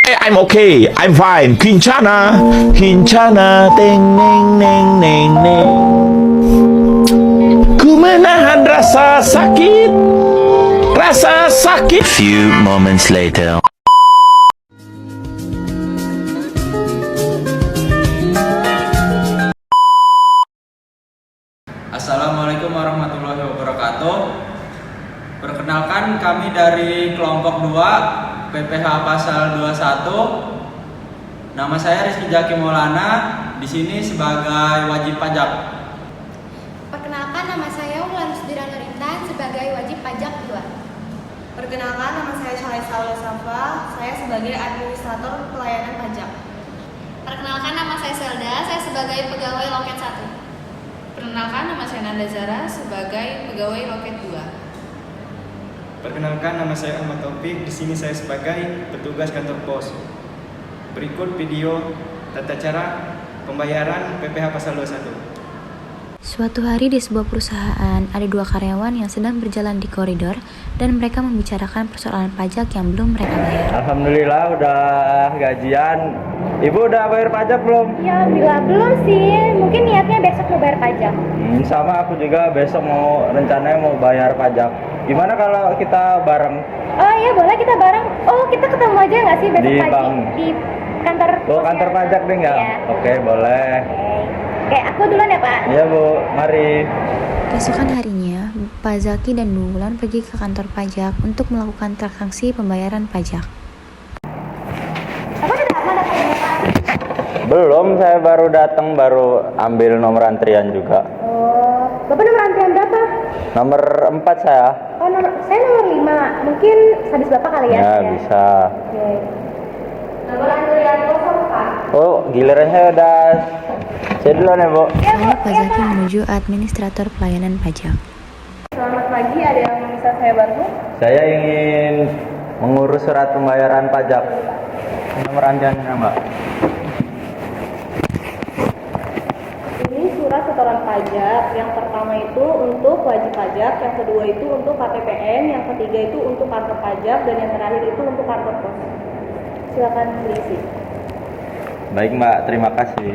I'm okay, I'm fine. Kincana, kincana, teng neng neng neng neng. Ku menahan rasa sakit, rasa sakit. Few moments later. Assalamualaikum warahmatullahi wabarakatuh. Perkenalkan, kami dari kelompok 2 PPH pasal 21. Nama saya Rizky Jaki Maulana, di sini sebagai wajib pajak. Perkenalkan, nama saya Wulan Sudirah Nurintan sebagai wajib pajak 2. Perkenalkan, nama saya Syahla Saula Safa, saya sebagai administrator pelayanan pajak. Perkenalkan, nama saya Selda, saya sebagai pegawai loket 1. Perkenalkan, nama saya Nanda Zara sebagai pegawai loket 2. Perkenalkan, nama saya Ahmad Taufik. Di sini saya sebagai petugas kantor pos. Berikut video tata cara pembayaran PPH pasal 21. Suatu hari di sebuah perusahaan, ada 2 karyawan yang sedang berjalan di koridor dan mereka membicarakan persoalan pajak yang belum mereka bayar. Alhamdulillah udah gajian. Ibu udah bayar pajak belum? Ya, alhamdulillah belum sih. Mungkin niatnya besok mau bayar pajak. Sama aku juga besok rencananya mau bayar pajak. Gimana kalau kita bareng? Oh iya, boleh kita bareng. Oh, kita ketemu aja nggak sih besok Di pagi bank. di kantor? Kantor pajak deh nggak? Iya. Oke, boleh. Oke, aku duluan ya, Pak. Iya Bu, mari. Keesokan harinya, Pak Zaki dan Bu Wulan pergi ke kantor pajak untuk melakukan transaksi pembayaran pajak. Apa sudah Pak? Belum, saya baru datang, baru ambil nomor antrian juga. Oh, Bapak nomor antrian berapa? Nomor 4 saya. Oh, saya nomor 5. Mungkin habis Bapak kali ya? Ya, bisa. Oke. Nomor antrian kosong, Pak. Oh, giliran saya udah. Saya duluan ya, Bu. Lalu Pak Zaki menuju administrator pelayanan pajak. Selamat pagi, ada yang bisa saya bantu? Saya ingin mengurus surat pembayaran pajak. Nomor antriannya, Mbak. Ini surat setoran pajak. Yang pertama itu untuk wajib pajak, yang kedua itu untuk KPPN, yang ketiga itu untuk kantor pajak, dan yang terakhir itu untuk kantor pos. Silakan diisi. Baik, Mbak. Terima kasih.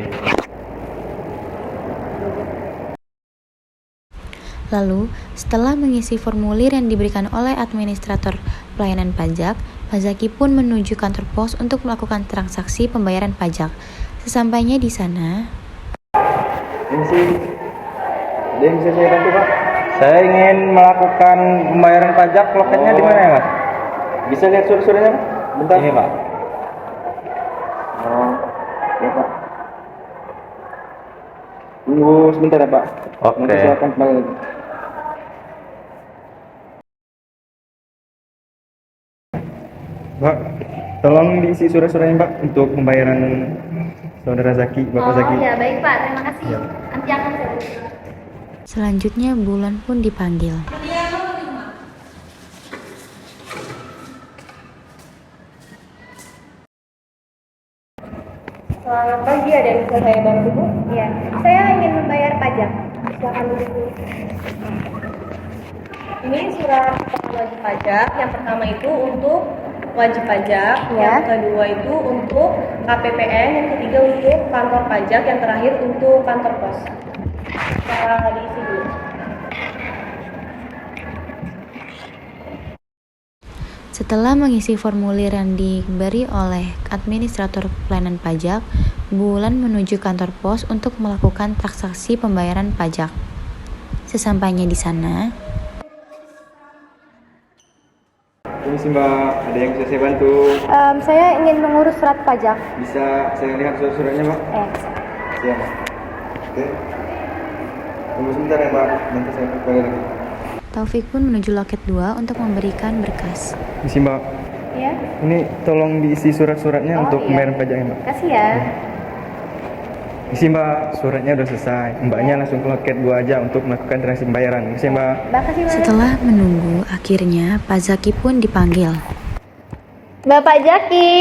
Lalu, setelah mengisi formulir yang diberikan oleh administrator pelayanan pajak, Pak Zaki pun menuju kantor pos untuk melakukan transaksi pembayaran pajak. Sesampainya di sana, Ini sih. Ada yang bisa saya bantu, Pak? Saya ingin melakukan pembayaran pajak. Loketnya di mana ya, Mas? Bisa lihat surat-suratnya, Pak? Bentar. Ini, Pak. Oh, ya, Pak. Tunggu sebentar ya, Pak. Oke. Nanti saya akan kembali lagi. Pak, tolong diisi surat-suratnya, Pak, untuk pembayaran saudara Zaki, Bapak Zaki. Oh ya, baik Pak. Terima kasih. Ya. Nanti akan saya urus. selanjutnya Bulan pun dipanggil. Selamat pagi, ada yang bisa saya bantu, Bu? Iya, saya ingin membayar pajak. Silakan duduk dulu. Ini surat setoran wajib pajak. Yang pertama itu untuk wajib pajak, Ya. yang kedua itu untuk KPPN, yang ketiga untuk kantor pajak, yang terakhir untuk kantor pos. Kita diisi dulu. Setelah mengisi formulir yang diberi oleh administrator pelayanan pajak, Bulan menuju kantor pos untuk melakukan transaksi pembayaran pajak. Sesampainya di sana, Ini sih, Mbak. Ada yang bisa saya bantu? Saya ingin mengurus surat pajak. Bisa saya lihat surat-suratnya, Pak? Siap, Pak. Oke. Tunggu sebentar ya, Pak. Nanti saya kembali lagi. Taufik pun menuju loket 2 untuk memberikan berkas. Ini sih, Mbak. Ya. Ini tolong diisi surat-suratnya Oh, untuk iya. pembayaran pajaknya, Mbak. Kasih ya. Isi, Mbak, suratnya udah selesai. Mbaknya langsung ke loket 2 aja untuk melakukan transaksi pembayaran. Isi, Mbak. Makasih Pak. Setelah menunggu, akhirnya Pak Zaki pun dipanggil. Bapak Jaki.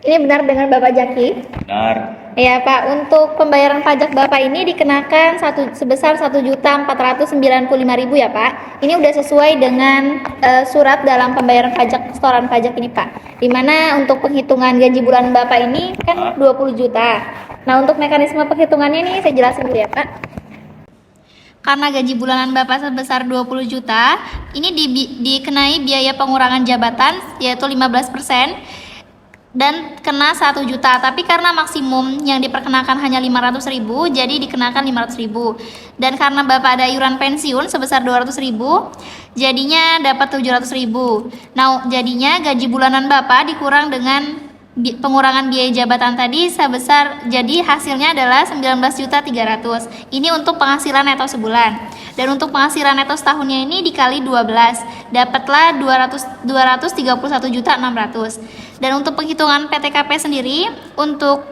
Ini benar dengan Bapak Jaki? Benar. Ya Pak, untuk pembayaran pajak Bapak ini dikenakan sebesar 1.495.000 ya Pak. Ini udah sesuai dengan surat dalam pembayaran pajak setoran pajak ini Pak. Dimana untuk penghitungan gaji bulanan Bapak ini kan 20 juta. Nah untuk mekanisme penghitungannya ini saya jelasin dulu ya Pak. Karena gaji bulanan Bapak sebesar 20 juta, ini dikenai biaya pengurangan jabatan yaitu 15%. Dan kena 1 juta, tapi karena maksimum yang diperkenakan hanya 500.000, jadi dikenakan 500.000. Dan karena Bapak ada iuran pensiun sebesar 200.000, jadinya dapat 700.000. Nah, jadinya gaji bulanan Bapak dikurang dengan pengurangan biaya jabatan tadi sebesar, jadi hasilnya adalah 19.300.000. Ini untuk penghasilan neto sebulan. Dan untuk penghasilan neto setahunnya ini dikali 12, dapatlah 231.600.000. Dan untuk penghitungan PTKP sendiri, untuk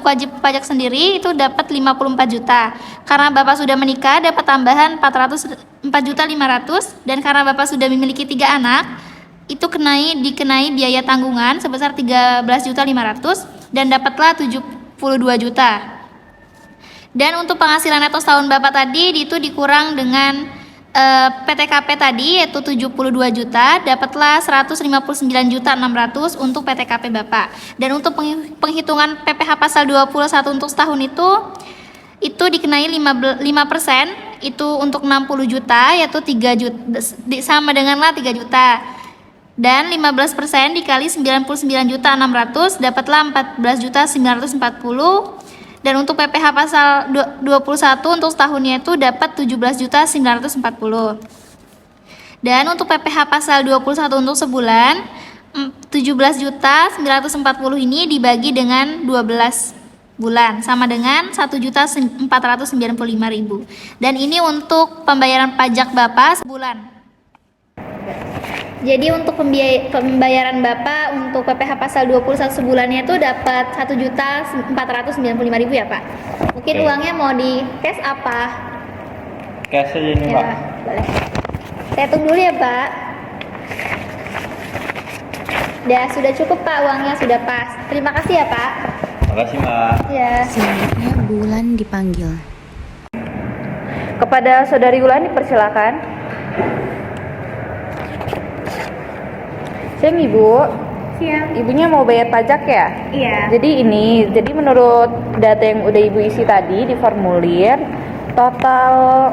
wajib pajak sendiri itu dapat 54 juta. Karena Bapak sudah menikah dapat tambahan 4.500.000, dan karena Bapak sudah memiliki 3 anak, itu dikenai biaya tanggungan sebesar 13.500.000 dan dapatlah 72 juta. Dan untuk penghasilan neto setahun Bapak tadi itu dikurang dengan PTKP tadi yaitu 72 juta, dapatlah 159.600.000 untuk PTKP Bapak. Dan untuk penghitungan PPh pasal 21 untuk setahun itu dikenai 5%, itu untuk 60 juta yaitu 3 juta, sama denganlah 3 juta. Dan 15% dikali 99.600.000 dapatlah 14.940.000. Dan untuk PPh pasal 21 untuk setahunnya itu dapat 17.940.000. Dan untuk PPh pasal 21 untuk sebulan 17.940.000 ini dibagi dengan 12 bulan sama dengan 1.495.000. Dan ini untuk pembayaran pajak Bapak sebulan. Jadi untuk pembayaran Bapak untuk PPh pasal 21 sebulannya itu dapat 1.495.000 ya Pak. Mungkin uangnya mau di cash apa? Cash aja nih, Ya, Pak. boleh. Saya tunggu dulu ya Pak. Ya sudah cukup Pak, uangnya sudah pas. Terima kasih ya Pak. Makasih, Mbak. Ya. Selanjutnya Bulan dipanggil. Kepada Saudari Wulan dipersilakan. Siang Ibu. Siang. Ibunya mau bayar pajak ya? Iya. Jadi menurut data yang udah Ibu isi tadi di formulir, total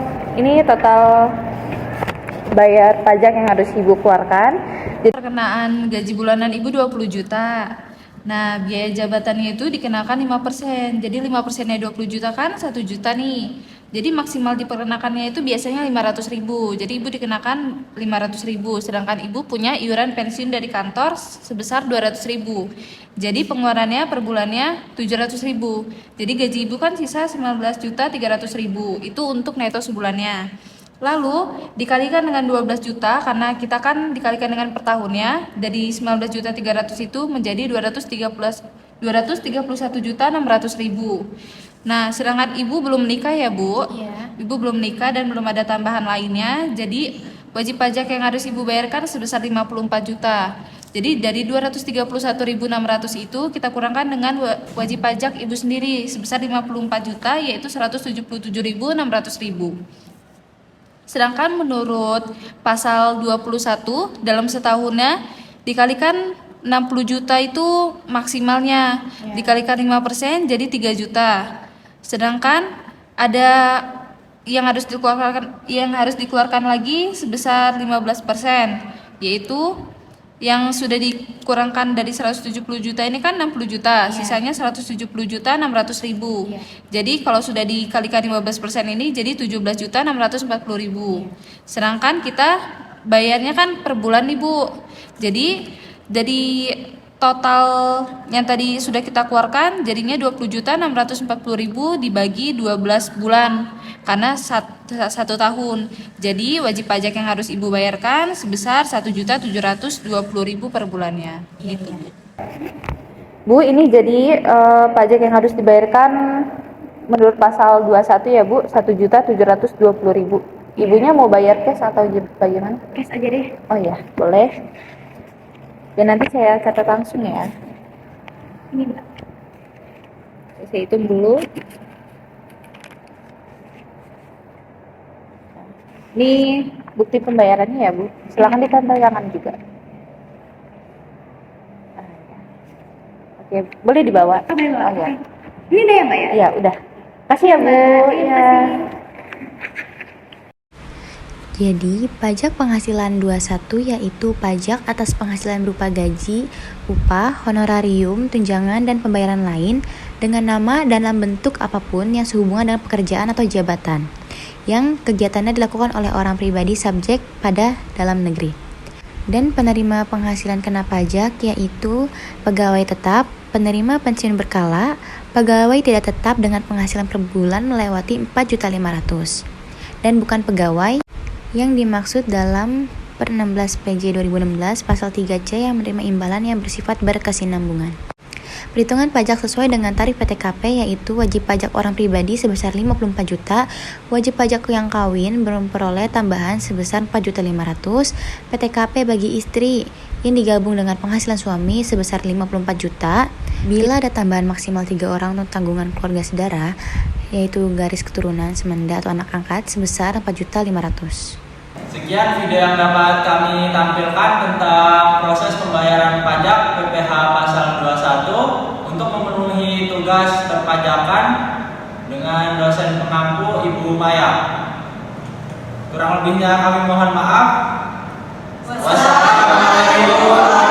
bayar pajak yang harus Ibu keluarkan. Perkenaan gaji bulanan Ibu 20 juta. Nah, biaya jabatannya itu dikenakan 5%. Jadi 5%-nya 20 juta kan 1 juta nih. Jadi maksimal diperkenakannya itu biasanya 500.000. Jadi Ibu dikenakan 500.000. Sedangkan Ibu punya iuran pensiun dari kantor sebesar 200.000. Jadi pengeluarannya per bulannya 700.000. Jadi gaji Ibu kan sisa 19.300.000. Itu untuk neto sebulannya. Lalu dikalikan dengan 12 juta karena kita kan dikalikan dengan per tahunnya. Dari 19.300 itu menjadi 231.600.000. Nah, sedangkan Ibu belum menikah ya Bu? Iya. Ibu belum menikah dan belum ada tambahan lainnya. Jadi wajib pajak yang harus Ibu bayarkan sebesar 54 juta. Jadi dari 231.600 itu kita kurangkan dengan wajib pajak Ibu sendiri sebesar 54 juta yaitu 177.600.000. Sedangkan menurut pasal 21 dalam setahunnya dikalikan 60 juta itu maksimalnya, dikalikan 5% jadi 3 juta. Sedangkan ada yang harus dikeluarkan lagi sebesar 15%, yaitu yang sudah dikurangkan dari 170 juta ini kan 60 juta, sisanya 170.600.000. Jadi kalau sudah dikalikan 15% ini jadi 17.640.000. Sedangkan kita bayarnya kan per bulan nih Bu. Jadi dari total yang tadi sudah kita keluarkan jadinya 20.640.000 dibagi 12 bulan karena satu tahun. Jadi wajib pajak yang harus Ibu bayarkan sebesar 1.720.000 per bulannya. Gitu. Bu, ini jadi pajak yang harus dibayarkan menurut pasal 21 ya Bu, 1.720.000. Ibunya mau bayar cash atau bagaimana? Cash aja deh. Oh ya, boleh. Dan nanti saya catat langsung ya. Ini Mbak. Saya hitung dulu. Ini bukti pembayarannya ya Bu. Silakan ditanda juga. Oke, boleh dibawa. Oh, ya. Ini udah ya Mbak ya? Iya, udah. Kasih ya Bu. Iya. Jadi, pajak penghasilan 21 yaitu pajak atas penghasilan berupa gaji, upah, honorarium, tunjangan, dan pembayaran lain dengan nama dan dalam bentuk apapun yang sehubungan dengan pekerjaan atau jabatan yang kegiatannya dilakukan oleh orang pribadi subjek pada dalam negeri. Dan penerima penghasilan kena pajak yaitu pegawai tetap, penerima pensiun berkala, pegawai tidak tetap dengan penghasilan per bulan melewati 4.500.000 dan bukan pegawai yang dimaksud dalam per 16 PJ 2016 pasal 3C yang menerima imbalan yang bersifat berkesinambungan. Perhitungan pajak sesuai dengan tarif PTKP yaitu wajib pajak orang pribadi sebesar 54 juta, wajib pajak yang kawin memperoleh tambahan sebesar 4.500.000, PTKP bagi istri yang digabung dengan penghasilan suami sebesar 54 juta, bila ada tambahan maksimal 3 orang untuk tanggungan keluarga saudara, yaitu garis keturunan, semenda atau anak angkat sebesar 4.500.000. Sekian video yang dapat kami tampilkan tentang proses pembayaran pajak PPh pasal 21 untuk memenuhi tugas perpajakan dengan dosen pengampu Ibu Maya. Kurang lebihnya kami mohon maaf. Wassalamualaikum